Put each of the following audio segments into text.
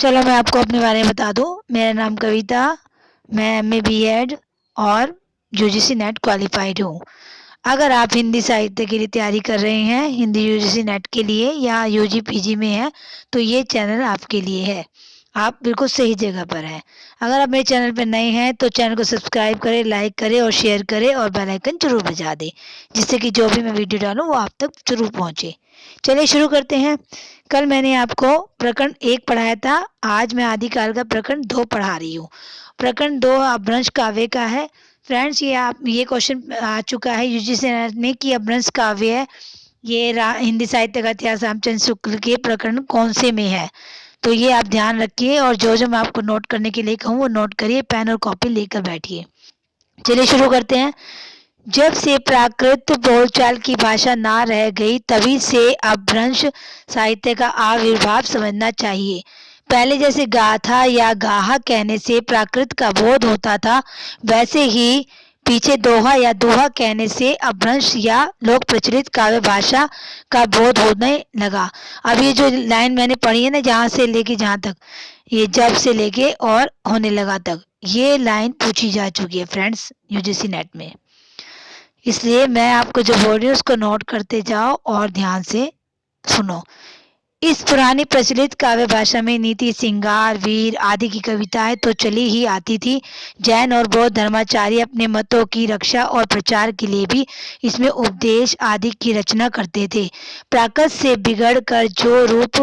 चलो मैं आपको अपने बारे में बता दूं। मेरा नाम कविता, मैं एमए बीएड और यूजीसी नेट क्वालिफाइड हूँ। अगर आप हिंदी साहित्य के लिए तैयारी कर रहे हैं, हिंदी यूजीसी नेट के लिए या यूजी पीजी में हैं, तो ये चैनल आपके लिए है। आप बिल्कुल सही जगह पर हैं। अगर आप मेरे चैनल पर नए हैं तो चैनल को सब्सक्राइब करें, लाइक करें और शेयर करें और बेल आइकन जरूर बजा दें, जिससे कि जो भी मैं वीडियो डालूं वो आप तक जरूर पहुंचे। चलिए शुरू करते हैं। कल मैंने आपको प्रकरण 1 पढ़ाया था। आज मैं आदिकाल का प्रकरण 2 पढ़ा रही हूँ। प्रकरण 2 अपभ्रंश काव्य का है। फ्रेंड्स, ये क्वेश्चन आ चुका है यूजीसी नेट में कि अपभ्रंश काव्य है, ये हिंदी साहित्य का इतिहास रामचंद्र शुक्ल के प्रकरण कौन से में है। तो ये आप ध्यान रखिए और जो मैं आपको नोट करने के लिए कहूँ वो नोट करिए, पेन और कॉपी लेकर बैठिए। चलिए शुरू करते हैं। जब से प्राकृत बोलचाल की भाषा ना रह गई, तभी से अपभ्रंश साहित्य का आविर्भाव समझना चाहिए। पहले जैसे गाथा या गाहा कहने से प्राकृत का बोध होता था, वैसे ही पीछे दोहा या दोहा कहने से अपभ्रंश या लोक प्रचलित काव्य भाषा का बोध होने लगा। अब ये जो लाइन मैंने पढ़ी है ना, जहाँ से लेके जहाँ तक, ये जब से लेके और होने लगा तक, ये लाइन पूछी जा चुकी है फ्रेंड्स यूजीसी नेट में। इसलिए मैं आपको जो बोल रही हूँ उसको नोट करते जाओ और ध्यान से सुनो। इस पुरानी प्रचलित काव्य भाषा में नीति, श्रृंगार, वीर आदि की कविताएं तो चली ही आती थी। जैन और बौद्ध धर्माचार्य अपने मतों की रक्षा और प्रचार के लिए भी इसमें उपदेश आदि की रचना करते थे। प्राकृत से बिगड़ कर जो रूप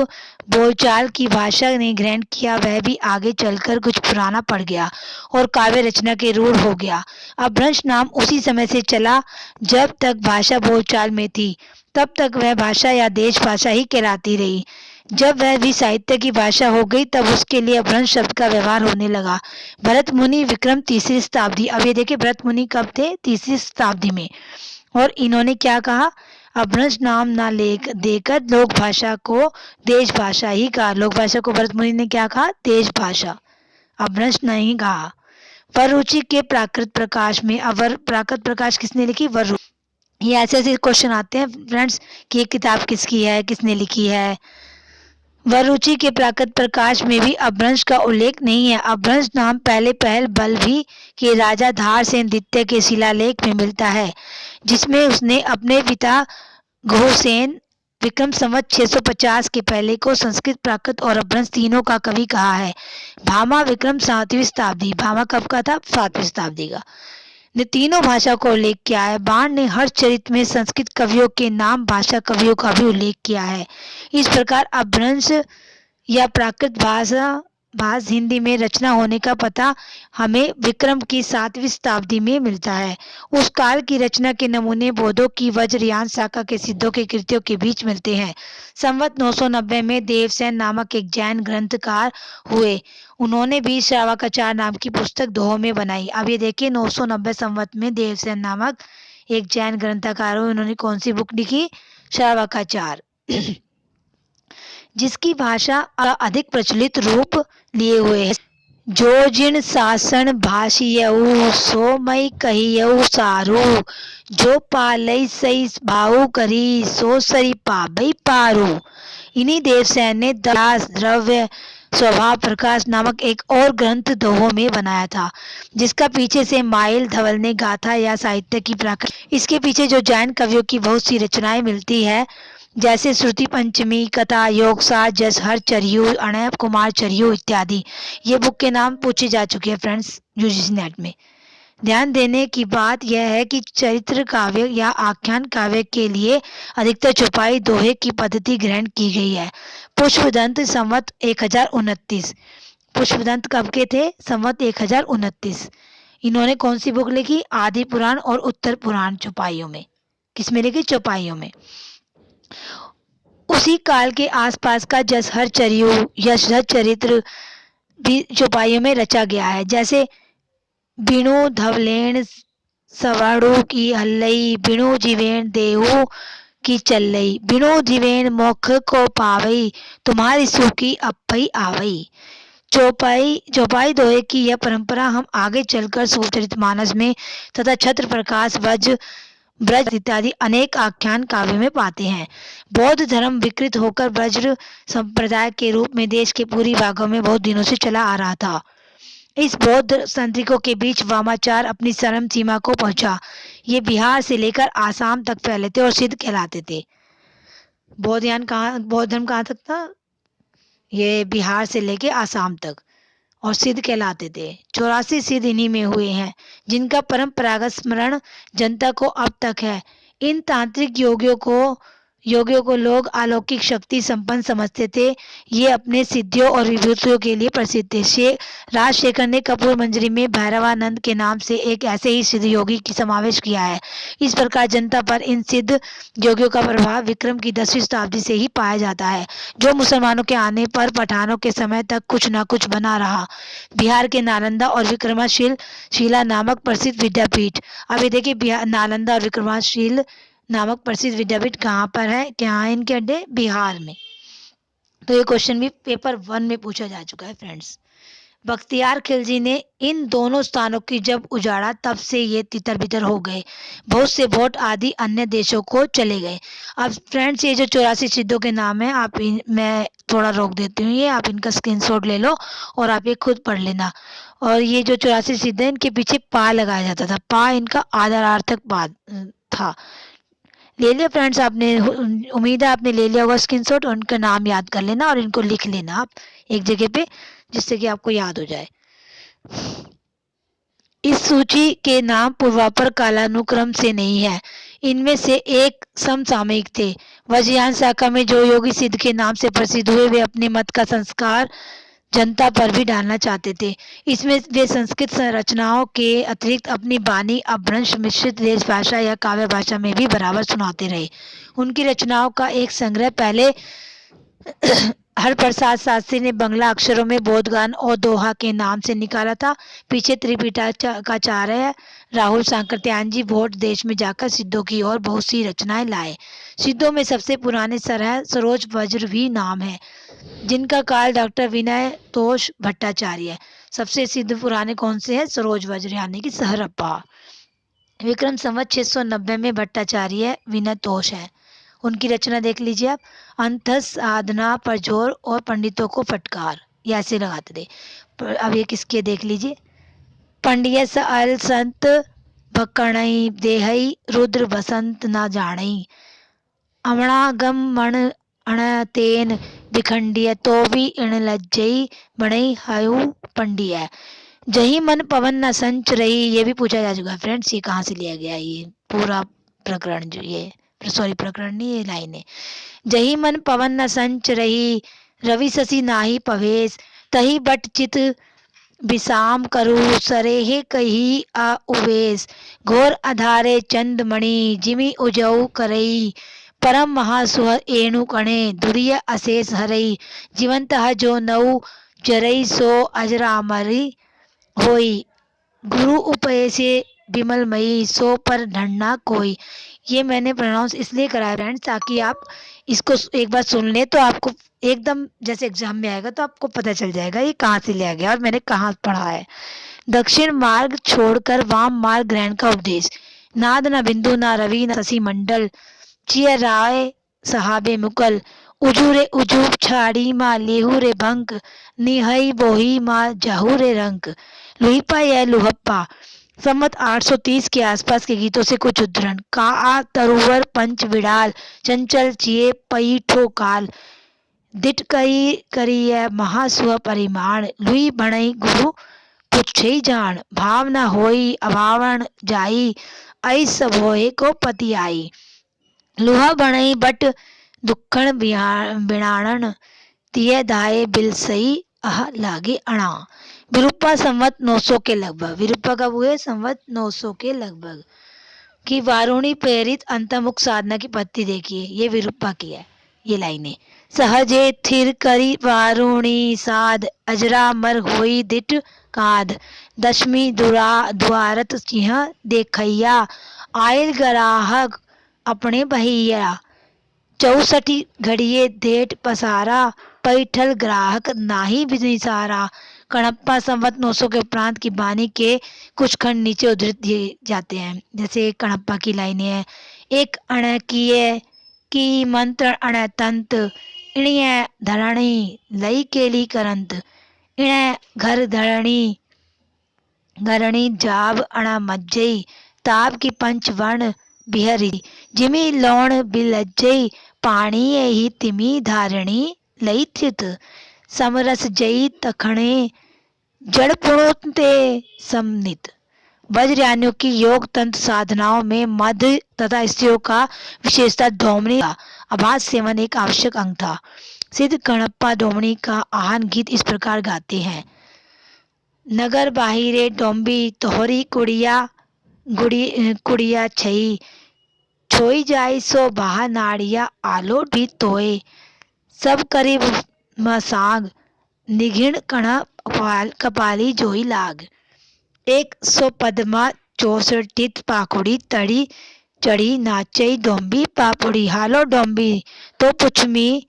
बोलचाल की भाषा ने ग्रहण किया, वह भी आगे चलकर कुछ पुराना पड़ गया और काव्य रचना के रूढ़ हो गया। अपभ्रंश नाम उसी समय से चला जब तक भाषा बोलचाल में थी, तब तक वह भाषा या देश भाषा ही कहलाती रही। जब वह भी साहित्य की भाषा हो गई, तब उसके लिए अपभ्रंश शब्द का व्यवहार होने लगा। भरत मुनि विक्रम 3री शताब्दी, अब ये देखिए भरत मुनि कब थे? 3री शताब्दी में। और इन्होंने क्या कहा? अपभ्रंश नाम ना ले देकर लोक भाषा को देश भाषा ही कहा। लोक भाषा को भरत मुनि ने क्या कहा? देश भाषा, अपभ्रंश नहीं कहा। वररुचि के प्राकृत प्रकाश में, अवर प्राकृत प्रकाश किसने लिखी? वररुचि। ये ऐसे ऐसे क्वेश्चन आते हैं फ्रेंड्स कि ये किताब किसकी है, किसने लिखी है। वररुचि के प्राकृत प्रकाश में भी अपभ्रंश का उल्लेख नहीं है। अपभ्रंश नाम पहले पहल बल्लभी के राजा धार सेन द्वितीय के शिलालेख में मिलता है, जिसमें उसने अपने पिता घोसेन विक्रम संवत 650 के पहले को संस्कृत, प्राकृत और अपभ्रंश तीनों का कवि कहा है। भामा विक्रम 7वीं शताब्दी, भामा कब का था? 7वीं शताब्दी का, ने तीनों भाषा को उल्लेख किया है। बाण ने हर्षचरित में संस्कृत कवियों के नाम भाषा कवियों का भी उल्लेख किया है। इस प्रकार अपभ्रंश या प्राकृत भाषा हिंदी में रचना होने का पता हमें विक्रम की 7वीं शताब्दी में मिलता है। उस काल की रचना के नमूने बौद्धों की वज्रयान शाखा के सिद्धों के कृतियों के बीच मिलते हैं। संवत 990 में देवसेन नामक एक जैन ग्रंथकार हुए। उन्होंने भी श्रावकाचार नाम की पुस्तक दोहों में बनाई। अब ये देखिए 990 संवत में देवसेन नामक एक जैन ग्रंथकार हुए। उन्होंने कौन सी बुक लिखी? श्रावकाचार, जिसकी भाषा अधिक प्रचलित रूप लिए हुए है। जो जिन शासन भाषियऊ सो मई कहियऊ सारू, जो पालई सई भाऊ करी सो सरी पाबई पारू। इन्हीं देवसेन ने दास द्रव्य स्वभाव प्रकाश नामक एक और ग्रंथ दोहों में बनाया था, जिसका पीछे से माइल धवल ने गाथा या साहित्य की प्राकृत। इसके पीछे जो जैन कवियों की बहुत सी रचनाएं मिलती है, जैसे श्रुति पंचमी, कथा, योगसार, जसहर चरियू, अणैप कुमार चरियू इत्यादि। ये बुक के नाम पूछे जा चुके हैं फ्रेंड्स यूजीसी नेट में। ध्यान देने की बात यह है कि चरित्र काव्य या आख्यान काव्य के लिए अधिकतर चौपाई दोहे की पद्धति ग्रहण की गई है। पुष्पदंत संवत 1029, पुष्पदंत कब के थे? संवत 1029। इन्होंने कौन सी बुक लिखी? आदि पुराण और उत्तर पुराण चौपाइयों में। किसमें लिखी? चौपाइयों में। उसी काल के आसपास का जसहर चरियू, यशधर चरित्र भी चौपाइयों में रचा गया है। जैसे बिनु धवलेण सवाणु की हल्लई, बिनु जीवेण देहु की चल्लई, बिनु जीवेण मोक्ष को पावई, तुम्हारी सूखी अप्पई आवई। चौपाई दोहे की यह परंपरा हम आगे चलकर सुचरितमानस में तथा छत्र प्रकाश वज्र ब्रज इत्यादि अनेक आख्यान काव्य में पाते हैं। बौद्ध धर्म विकृत होकर ब्रज संप्रदाय के रूप में देश के पूर्वी भागों में बहुत दिनों से चला आ रहा था। इस बौद्ध संतरिकों के बीच वामाचार अपनी चरम सीमा को पहुंचा। ये बिहार से लेकर आसाम तक फैले थे और सिद्ध कहलाते थे। बौद्ध धर्म कहाँ तक था? ये बिहार से लेके आसाम तक और सिद्ध कहलाते थे। 84 सिद्ध इन्हीं में हुए हैं, जिनका परंपरागत स्मरण जनता को अब तक है। इन तांत्रिक योगियों को लोग अलौकिक शक्ति संपन्न समझते थे। ये अपने सिद्धियों और विभूतियों के लिए प्रसिद्ध थे। राजशेखर ने कपूर मंजरी में भैरवानंद के नाम से एक ऐसे ही सिद्ध योगी की समावेश किया है। इस प्रकार जनता पर इन सिद्ध योगियों का प्रभाव विक्रम की 10वीं शताब्दी से ही पाया जाता है, जो मुसलमानों के आने पर पठानों के समय तक कुछ न कुछ बना रहा। बिहार के नालंदा और विक्रमशिला नामक प्रसिद्ध विद्यापीठ। अब ये देखिए, नालंदा और विक्रमशिला नामक प्रसिद्ध विद्यापीठ कहाँ पर है, क्या है इनके अड्डे? बिहार में। तो ये क्वेश्चन भी पेपर 1 में पूछा जा चुका है फ्रेंड्स। बख्तियार खिलजी ने इन दोनों स्थानों की जब उजाड़ा, तब से ये तितर बितर हो गए। बहुत से वोट आदि अन्य देशों को चले गए। अब फ्रेंड्स, ये जो 84 सिद्धों के नाम है, मैं थोड़ा रोक देती हूँ, ये आप इनका स्क्रीनशॉट ले लो और आप ये खुद पढ़ लेना। और ये जो 84 सिद्ध है, इनके पीछे पा लगाया जाता था। पा इनका आदरार्थक पाद था। ले लिया फ्रेंड्स आपने? उम्मीद है आपने ले लिया होगा स्क्रीनशॉट, और उनका नाम याद कर लेना और इनको लिख लेना आप एक जगह पे, जिससे कि आपको याद हो जाए। इस सूची के नाम पूर्वापर कालानुक्रम से नहीं है। इनमें से एक समसामयिक थे। वज्रयान शाखा में जो योगी सिद्ध के नाम से प्रसिद्ध हुए, वे अपने मत का संस्कार जनता पर भी डालना चाहते थे। इसमें वे संस्कृत रचनाओं के अतिरिक्त अपनी वाणी अपभ्रंश मिश्रित देश भाषा या काव्य भाषा में भी बराबर सुनाते रहे। उनकी रचनाओं का एक संग्रह पहले हरप्रसाद शास्त्री ने बंगला अक्षरों में बोधगान और दोहा के नाम से निकाला था। पीछे त्रिपिटकाचार्य राहुल सांकृत्यायन भोट देश में जाकर सिद्धों की और बहुत सी रचनाएं लाए। सिद्धों में सबसे पुराने सरोज वज्र भी नाम है, जिनका काल डॉक्टर विनय तोष भट्टाचार्य है। सबसे सिद्ध पुराने कौन से हैं? सरोज वज्र यानी कि सहरप्पा। विक्रम संवत 690 में भट्टाचार्य विनय तोष है। उनकी रचना देख लीजिए आप। अंतस साधना पर जोर और पंडितों को फटकार, ये ऐसे लगाते थे। अब ये किसके देख लीजिए। पंडिय अल संत भक्कणई देहई रुद्र बसंत ना जानई, अमणागम मण अणतेन विखंडिय तो भी इण लज्जई बणई हयु पंडिय, जही मन पवन न संच रही। ये भी पूछा जा चुका है फ्रेंड्स, ये कहाँ से लिया गया? ये पूरा प्रकरण जो ये प्रकरण नहीं, ये लाइन है। जही मन पवन न संच रही, रवि शशि नाही पवेश, तही बट चित विसाम करु सरेहे कही आ उवेश, घोर अधारे चंदमणि जिमि उजऊ करई, परम महासुह एणु कणे दुरिय अशेष हरई, जीवंत जो नऊ जरई सो अजरामरी होई, गुरु उपयसे विमलमयी सो पर ढंडना कोई। ये मैंने प्रोनाउंस इसलिए कराया फ्रेंड्स, ताकि आप इसको एक बार सुन लें तो आपको एकदम जैसे एग्जाम में आएगा तो आपको पता चल जाएगा ये कहाँ से लिया गया और मैंने कहाँ पढ़ा है। दक्षिण मार्ग छोड़कर वाम मार्ग ग्रहण का उपदेश। नाद न बिंदु न रवि न शशि मंडल, चिय राय सहाबे मुकल, उजूरे उजूब छाड़ी माँ लेहू रे भंक, निहई बोही माँ जहू रे रंक, लुहिपा या लुहप्पा। संवत 830 के आसपास के गीतों से कुछ उद्धरण। का आ तरुवर पंच विडाल, चंचल चिए पई ठोकाल, दिट कई करिय महासुह परिमाण, लुई भणई गुरु पुछई जान, भाव न होई अभावण जाई, ऐस भोए को पति आई, लुहा भणई बट दुखण बिणाणन, तिय धाये बिल सही अह लागे अणा। विरूपा संवत 900 के लगभग। विरूपा कब हुए? संवत 900 के लगभग। कि वारुणी प्रेरित अंतर्मुख साधना की पत्ती देखिए, ये विरूपा की है ये लाइनें। सहजे थिर करी वारुणी साध, अजरा मर होई दिट काद, दशमी द्वारत सिंह देखैया, आयल गराहक अपने बहिया, 64 घड़िए देठ पसारा, पैठल ग्राहक नाही बिनिसारा। कणप्पा संवत 900 के उपरांत की वाणी के कुछ खंड नीचे उद्धृत दिए जाते हैं। जैसे कणप्पा की लाइनें हैं, एक अण किए की मंत्र अण तंत, इणिय धरणी लई केली करंत, इण घर धरणी घरणी जाब अण मज्जई, ताप की पंच वर्ण बिहरी, जिमी लौण बिलज्जई, पाणी ही तिमी धारणी लई थित, समरस जई तखणे जड़ पुणोते समनित। वज्रयानियों की योग तंत्र साधनाओं में मध्य तथा स्त्रियों का विशेषता डोमनी का आभास सेवन एक आवश्यक अंग था। सिद्ध कणप्पा डोमनी का आहान गीत इस प्रकार गाते हैं। नगर बाहिरे डोंबी तोहरी कुड़िया छई, छोई जाई सो बाहा नाड़िया आलो भी तोए, सब करीब मसांग निघिण कण कपाली जोई लाग। 100 पदमा 64 पाखुड़ी तड़ी चढ़ी नाचई डोंबी पापुड़ी, हालो डोंबी तो पुछमी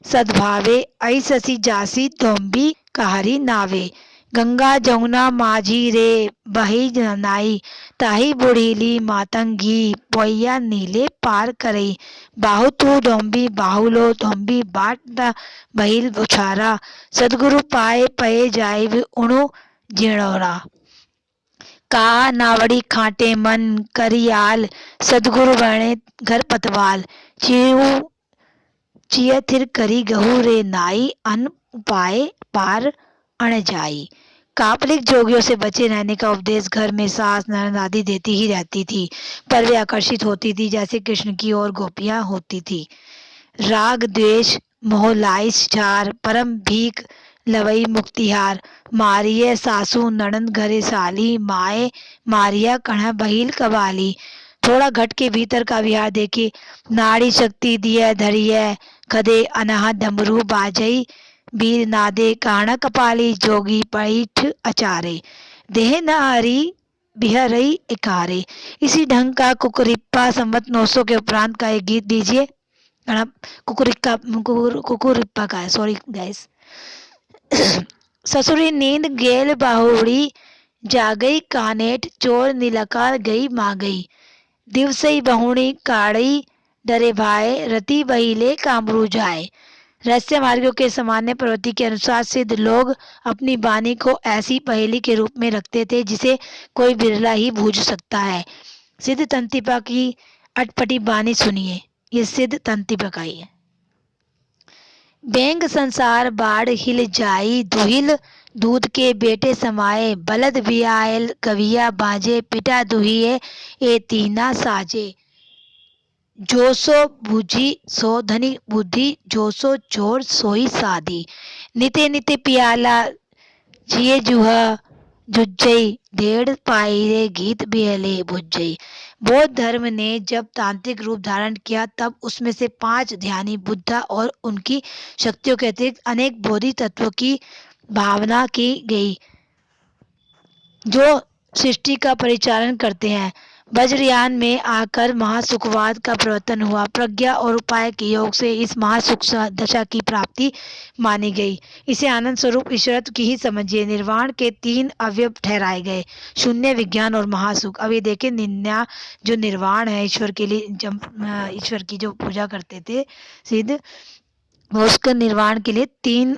सद्भावे, आई ससी जासी डोंबी कहारी नावे। गंगा जमुना माझी रे बही नाई, ताही बुढ़ीली मातंगी पोइया नीले पार करई, बाहु तू डोंबी बाहुलो डोंबी बाट बहिल बुछारा, सदगुरु पाए पए जाइब उणु जिणोरा। का नावड़ी खाटे मन करियाल, सदगुरु बने घर पतवाल, चिय थिर करी गहू रे नाई, अन पाए पार अण जाई। कापलिक जोगियों से बचे रहने का उपदेश घर में सास ननद आदि देती ही रहती थी, पर वे आकर्षित होती थी जैसे कृष्ण की ओर गोपियां होती थी। राग द्वेष मोह लाइस छार, परम भीख लवई मुक्तिहार, मारिये सासू ननद घरे साली, माए मारिया कण बहिल कबाली। थोड़ा घट के भीतर का विहार देखे, नाड़ी शक्ति दिए धरिय, खदे अनहा डमरू बाजई, वीर नादे काण कपाली, जोगी पैठ अचारे, देह न हरी बिहरई इकारे। इसी ढंग का कुकुरिप्पा संवत 900 के उपरांत का एक गीत दीजिए। कुकुरिप्पा का है, सॉरी गाइस। ससुरी नींद गेल बाहुड़ी, जागई कानेट चोर नीलकार गई मागई, दिवसई बहुणी काड़ई डरे भाई, रति बहिले कामरू जाए। रहस्य मार्गों के सामान्य प्रवृत्ति के अनुसार सिद्ध लोग अपनी वाणी को ऐसी पहेली के रूप में रखते थे जिसे कोई बिरला ही बूझ सकता है। सिद्ध तंतिपा की अटपटी वाणी सुनिए। ये सिद्ध तंतिपा का ही है। बेंग संसार बाढ़ हिल जाई, दुहिल दूध के बेटे समाये, बलद बियायल कविया बाजे, पिटा दुहिए ए तीना साजे, जो सो बुझी सो धनी बुद्धि, जो सो चोर सोई साधी, निते निते पियाला जिए जुहा जुज्जई, डेढ़ पायरे गीत बिहले बुज्जई। बौद्ध धर्म ने जब तांत्रिक रूप धारण किया तब उसमें से 5 ध्यानी बुद्धा और उनकी शक्तियों के अतिरिक्त अनेक बोधि तत्वों की भावना की गई जो सृष्टि का परिचालन करते हैं। वज्रयान में आकर महासुखवाद का प्रवर्तन हुआ। प्रज्ञा और उपाय के योग से इस महासुख दशा की प्राप्ति मानी गई। इसे आनंद स्वरूप ईश्वरत्व की ही समझिए। निर्वाण के 3 अवयव ठहराए गए, शून्य, विज्ञान और महासुख। अब ये देखें, निन्या जो निर्वाण है ईश्वर के लिए, जब ईश्वर की जो पूजा करते थे सिद्ध, उसके निर्वाण के लिए 3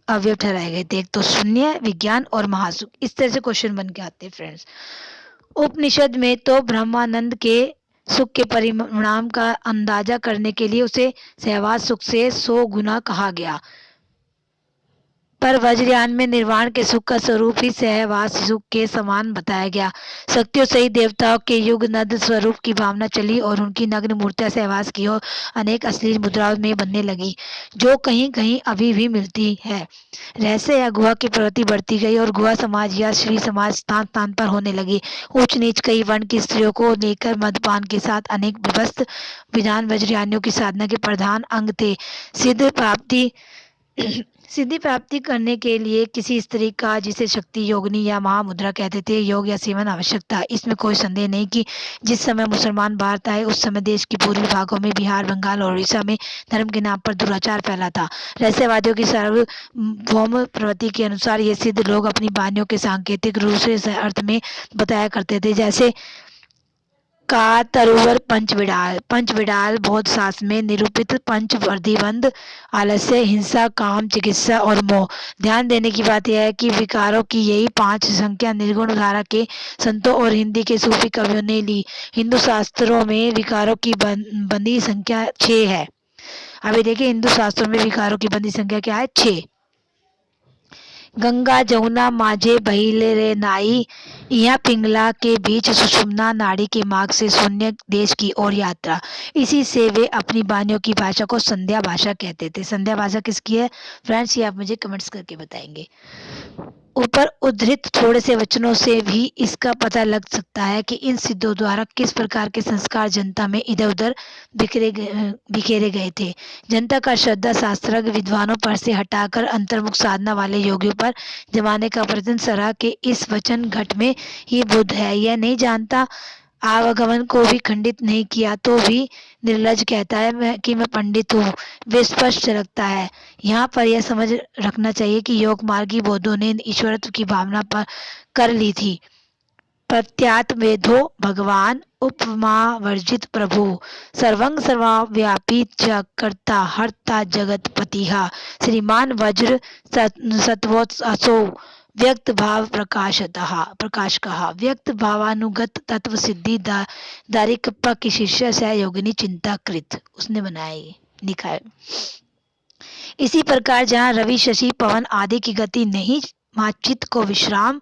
अवयव ठहराए गए थे, एक तो शून्य, विज्ञान और महासुख। इस तरह से क्वेश्चन बन के आते हैं फ्रेंड्स। उपनिषद में तो ब्रह्मानंद के सुख के परिणाम का अंदाजा करने के लिए उसे सहवास सुख से 100 गुना कहा गया, पर वज्रयान में निर्वाण के सुख का स्वरूप ही सहवास सुख के समान बताया गया। शक्तियों सहित देवताओं के युग नद स्वरूप की भावना चली और उनकी नग्न मूर्तियां सहवास की ओर अनेक अश्लील मुद्राओं में बनने लगी, जो कहीं कहीं अभी भी मिलती है। रहस्य या गुहा की प्रवृत्ति बढ़ती गई और गुहा समाज या श्री समाज स्थान स्थान पर होने लगी। ऊंच नीच कई वर्ण की स्त्रियों को लेकर मदपान के साथ अनेक विवस्त विधान वज्रयानियों की साधना के प्रधान अंग थे। सिद्धि प्राप्ति करने के लिए किसी स्त्री का, जिसे शक्ति योगिनी या महामुद्रा कहते थे, योग या सेवन आवश्यक था। इसमें कोई संदेह नहीं कि जिस समय मुसलमान भारत आए उस समय देश के पूर्वी भागों में, बिहार, बंगाल और उड़ीसा में धर्म के नाम पर दुराचार फैला था। रहस्यवादियों की सार्वभौम प्रवृत्ति के अनुसार ये सिद्ध लोग अपनी वाणियों के सांकेतिक रूप से अर्थ में बताया करते थे, जैसे का तरुवर पंचविडाल। पंचविडाल बौद्ध शास्त्र में निरूपित पंच प्रतिबंध, आलस्य, हिंसा, काम, चिकित्सा और मोह। ध्यान देने की बात यह है कि विकारों की यही 5 संख्या निर्गुण धारा के संतों और हिंदी के सूफी कवियों ने ली। हिंदू शास्त्रों में विकारों की बंदी संख्या 6 है। अभी देखिए, हिंदू शास्त्रों में विकारों की बंदी संख्या क्या है? 6। गंगा जमुना माझे बहिले रे नाई, यहाँ पिंगला के बीच सुषुम्ना नाड़ी के मार्ग से शून्य देश की ओर यात्रा। इसी से वे अपनी वाणियों की भाषा को संध्या भाषा कहते थे। संध्या भाषा किसकी है फ्रेंड्स? ये आप मुझे कमेंट्स करके बताएंगे। ऊपर उद्धृत थोड़े से वचनों से भी इसका पता लग सकता है कि इन सिद्धों द्वारा किस प्रकार के संस्कार जनता में इधर उधर बिखेरे गए थे। जनता का श्रद्धा शास्त्रज्ञ विद्वानों पर से हटाकर अंतर्मुख साधना वाले योगियों पर जमाने का प्रयत्न सराह के इस वचन घट में ही बुद्ध है। यह नहीं जानता, आवागमन को भी खंडित नहीं किया, तो भी निर्लज कहता है कि मैं पंडित हूँ। वे स्पष्ट लगता है। यहाँ पर यह समझ रखना चाहिए कि योग मार्गी बौद्धों ने ईश्वरत्व की भावना पर कर ली थी। प्रत्यात वेदो भगवान, उपमा वर्जित प्रभु, सर्वंग सर्वव्यापी च कर्ता हर्ता जगतपतिहा, श्रीमान वज्र सत्वोत्सो, व्यक्त भाव प्रकाश कहा। व्यक्त भावानुगत तत्व सिद्धि दारिकप्पा की शिष्य सहयोगिनी चिंताकृत उसने बनाया, लिखा है। इसी प्रकार जहाँ रवि, शशि, पवन आदि की गति नहीं, माचित को विश्राम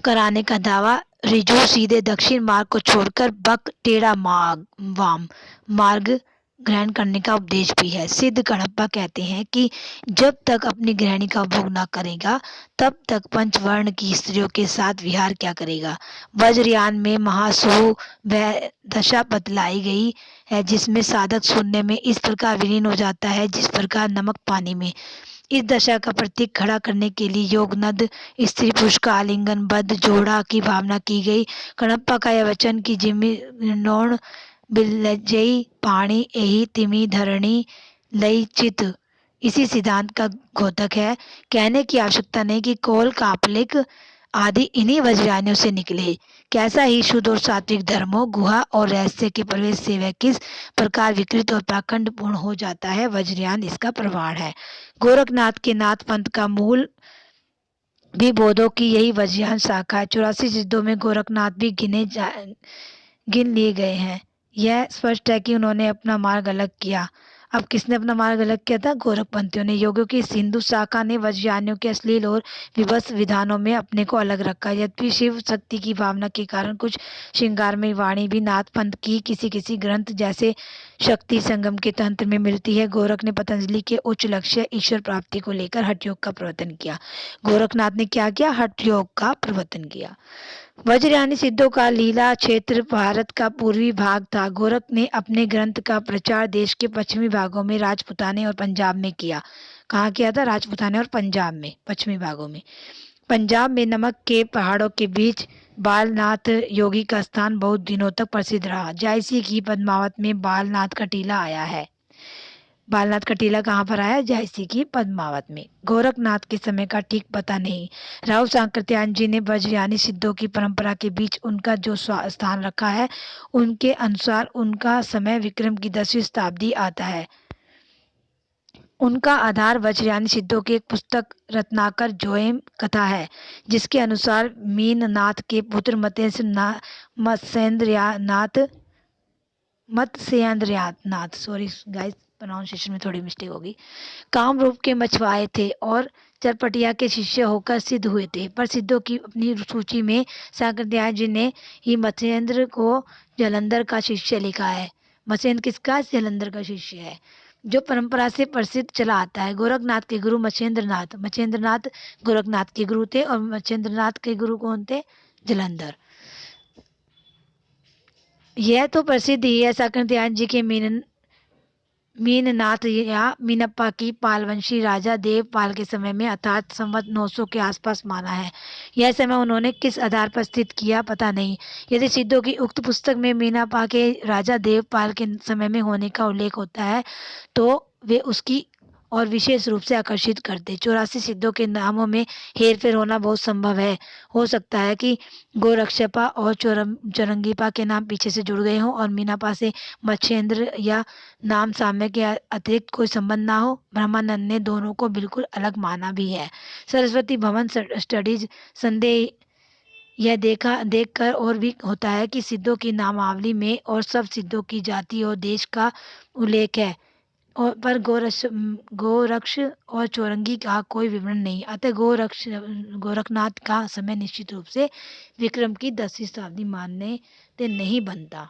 कराने का दावा, रिजु सीधे दक्षिण मार्ग को छोड़कर बक टेढ़ा वाम मार्ग ग्रहण करने का उपदेश भी है। सिद्ध कणप्पा कहते हैं कि जब तक अपनी गृहिणी का उपभोग न करेगा तब तक पंचवर्ण की स्त्रियों के साथ विहार क्या करेगा। वज्रयान में महासु वह दशा बतलाई गई है जिसमें साधक शून्य में इस प्रकार विलीन हो जाता है जिस प्रकार नमक पानी में। इस दशा का प्रतीक खड़ा करने के लिए योगनद स्त्री पुरुष का आलिंगनबद्ध जोड़ा की भावना की गई। कणप्पा का यह वचन कि जिमि नोण बिलजई पाणी एही तिमि धरणी लई चित इसी सिद्धांत का घोतक है। कहने की आवश्यकता नहीं कि कोल, कापलिक आदि इन्हीं वज्रयानियों से निकले। कैसा ही शुद्ध और सात्विक धर्मों, गुहा और रहस्य के प्रवेश से वह किस प्रकार विकृत और पाखंड पूर्ण हो जाता है, वज्रयान इसका प्रमाण है। गोरखनाथ के नाथ पंथ का मूल भी बौद्धों की यही वज्रयान शाखा है। 84 सिद्धों में गोरखनाथ भी गिन लिए गए हैं। यह स्पष्ट है कि उन्होंने अपना मार्ग अलग किया। अब किसने अपना मार्ग अलग किया था? गोरखपंथियों ने। योगियों की इस हिंदू शाखा ने वज्रयानियों के अश्लील और विभत्स विधानों में अपने को अलग रखा। यद्यपि शिव शक्ति की भावना के कारण कुछ श्रृंगारमयी वाणी भी नाथ पंथ की किसी ग्रंथ जैसे शक्ति संगम के तंत्र में मिलती है। गोरख ने पतंजलि के उच्च लक्ष्य ईश्वर प्राप्ति को लेकर हठ योग का प्रवर्तन किया। गोरखनाथ ने क्या किया? हठ योग का प्रवर्तन किया। वज्रयानी सिद्धों का लीला क्षेत्र भारत का पूर्वी भाग था। गोरख ने अपने ग्रंथ का प्रचार देश के पश्चिमी भागों में, राजपुताने और पंजाब में किया। कहाँ किया था? राजपुताने और पंजाब में, पश्चिमी भागों में। पंजाब में नमक के पहाड़ों के बीच बालनाथ योगी का स्थान बहुत दिनों तक प्रसिद्ध रहा। जायसी की पद्मावत में बालनाथ का टीला आया है। बालनाथ का टीला कहाँ पर आया? जायसी की पद्मावत में। गोरखनाथ के समय का ठीक पता नहीं। राव सांकृत्यायन जी ने वज्रयानी सिद्धों की परंपरा के बीच उनका जो स्थान रखा है, उनके अनुसार उनका समय विक्रम की 10वीं शताब्दी आता है। उनका आधार वज्रयानी सिद्धों की एक पुस्तक रत्नाकर जोएम कथा है, जिसके अनुसार मीननाथ के पुत्र मत्स्येंद्रनाथ सॉरी गाइस, प्रोनाउंसिएशन में थोड़ी मिस्टेक होगी, कामरूप के मछुआरे थे और चरपटिया के शिष्य होकर सिद्ध हुए थे। पर सिद्धों की अपनी सूची में सांकृत्यायन जी ने ही मत्स्येंद्र को जालंधर का शिष्य लिखा है। मत्स्येंद्र किसका? जालंधर का शिष्य है, जो परंपरा से प्रसिद्ध चला आता है। गोरखनाथ के गुरु मत्स्येंद्रनाथ गोरखनाथ के गुरु थे और मत्स्येंद्रनाथ के गुरु कौन थे? जालंधर। यह तो प्रसिद्ध ही है। सांकृत्यायन जी के मीननाथ या मीनप्पा की पालवंशी राजा देवपाल के समय में अर्थात संवत 900 के आसपास माना है। यह समय उन्होंने किस आधार पर स्थित किया पता नहीं। यदि सिद्धों की उक्त पुस्तक में मीनापा के राजा देवपाल के समय में होने का उल्लेख होता है तो वे उसकी और विशेष रूप से आकर्षित करते। 84 सिद्धों के नामों में हेरफेर होना बहुत संभव है। हो सकता है कि गोरक्षपा और चौरंगीपा के नाम पीछे से जुड़ गए हों और मीनापा से मच्छेंद्र या नाम साम्य के अतिरिक्त कोई संबंध ना हो। ब्रह्मानंद ने दोनों को बिल्कुल अलग माना भी है। सरस्वती भवन स्टडीज संदेह यह देखकर और भी होता है कि सिद्धों की नामावली में और सब सिद्धों की जाति और देश का उल्लेख है और पर गोरक्ष और चौरंगी का कोई विवरण नहीं। अतः गोरखनाथ का समय निश्चित रूप से विक्रम की 10वीं शताब्दी मानने से नहीं बनता।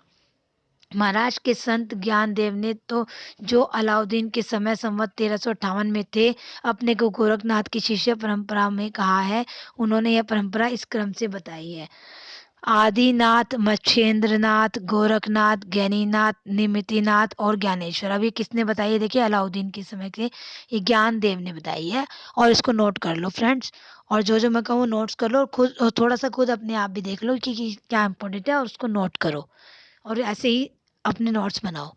महाराष्ट्र के संत ज्ञानदेव ने तो जो अलाउद्दीन के समय संवत 1358 में थे अपने को गोरखनाथ की शिष्य परंपरा में कहा है। उन्होंने यह परंपरा इस क्रम से बताई है: आदिनाथ, मच्छेंद्रनाथ, गोरखनाथ, ज्ञानीनाथ, निमितिनाथ और ज्ञानेश्वर। अभी किसने बताई है? देखिए अलाउद्दीन के समय के ये ज्ञानदेव ने बताई है। और इसको नोट कर लो फ्रेंड्स, और जो मैं कहूँ नोट्स कर लो और खुद और थोड़ा सा खुद अपने आप भी देख लो कि क्या इंपॉर्टेंट है और उसको नोट करो और ऐसे ही अपने नोट्स बनाओ।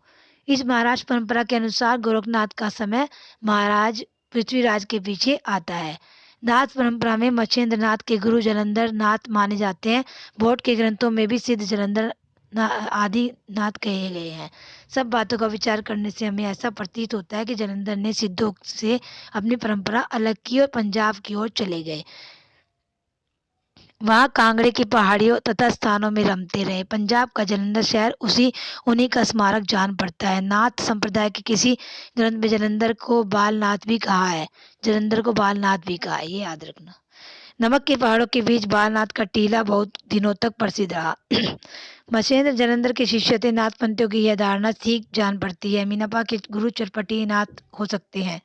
इस महाराज परंपरा के अनुसार गोरखनाथ का समय महाराज पृथ्वीराज के पीछे आता है। नाथ परंपरा में मच्छेंद्रनाथ के गुरु जलंधर नाथ माने जाते हैं। बोर्ड के ग्रंथों में भी सिद्ध जलंधर आदि नाथ कहे गए हैं। सब बातों का विचार करने से हमें ऐसा प्रतीत होता है कि जलंधर ने सिद्धों से अपनी परंपरा अलग की और पंजाब की ओर चले गए। वहाँ कांगड़े की पहाड़ियों तथा स्थानों में रमते रहे। पंजाब का जलंधर शहर उन्हीं का स्मारक जान पड़ता है। नाथ संप्रदाय के किसी ग्रंथ में जलंधर को बालनाथ भी कहा है। जलंधर को बालनाथ भी कहा है, ये याद रखना। नमक के पहाड़ों के बीच बालनाथ का टीला बहुत दिनों तक प्रसिद्ध रहा। मछेंद्र जलंधर के शिष्य थे। नाथ पंथियों की यह धारणा ठीक जान पड़ती है। मीनापा के गुरु चरपटी नाथ हो सकते हैं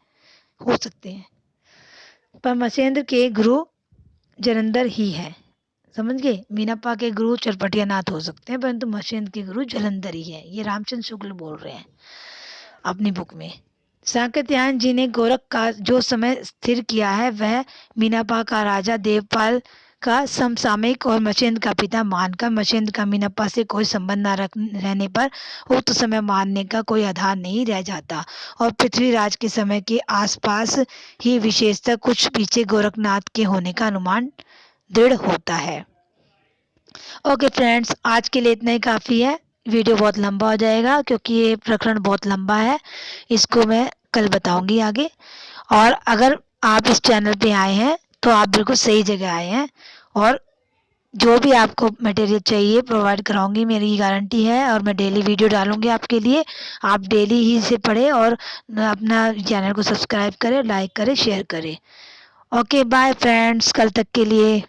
पर मछेंद्र के गुरु जलंधर ही है। समझ गए? मीनापा के गुरु चरपटिया नाथ हो सकते हैं परंतु मछेंद्र के गुरु जलंधर ही है। ये रामचंद्र शुक्ल बोल रहे हैं अपनी बुक में। सांकृत्यायन जी ने गोरख का जो समय स्थिर किया है वह मीनापा का राजा देवपाल का समसामयिक और मछेंद्र का पिता मानकर मछेंद्र का मीनापा से कोई संबंध न रहने पर उक्त समय मानने का कोई आधार नहीं रह जाता और पृथ्वीराज के समय के आसपास ही विशेषतः कुछ पीछे गोरखनाथ के होने का अनुमान दृढ़ होता है। ओके फ्रेंड्स, आज के लिए इतना ही काफ़ी है। वीडियो बहुत लंबा हो जाएगा क्योंकि ये प्रकरण बहुत लंबा है। इसको मैं कल बताऊंगी आगे। और अगर आप इस चैनल पे आए हैं तो आप बिल्कुल सही जगह आए हैं और जो भी आपको मटेरियल चाहिए प्रोवाइड कराऊंगी, मेरी गारंटी है। और मैं डेली वीडियो डालूंगी आपके लिए। आप डेली ही इसे पढ़ें और अपना चैनल को सब्सक्राइब करें, लाइक करें, शेयर करें। ओके बाय फ्रेंड्स, कल तक के लिए।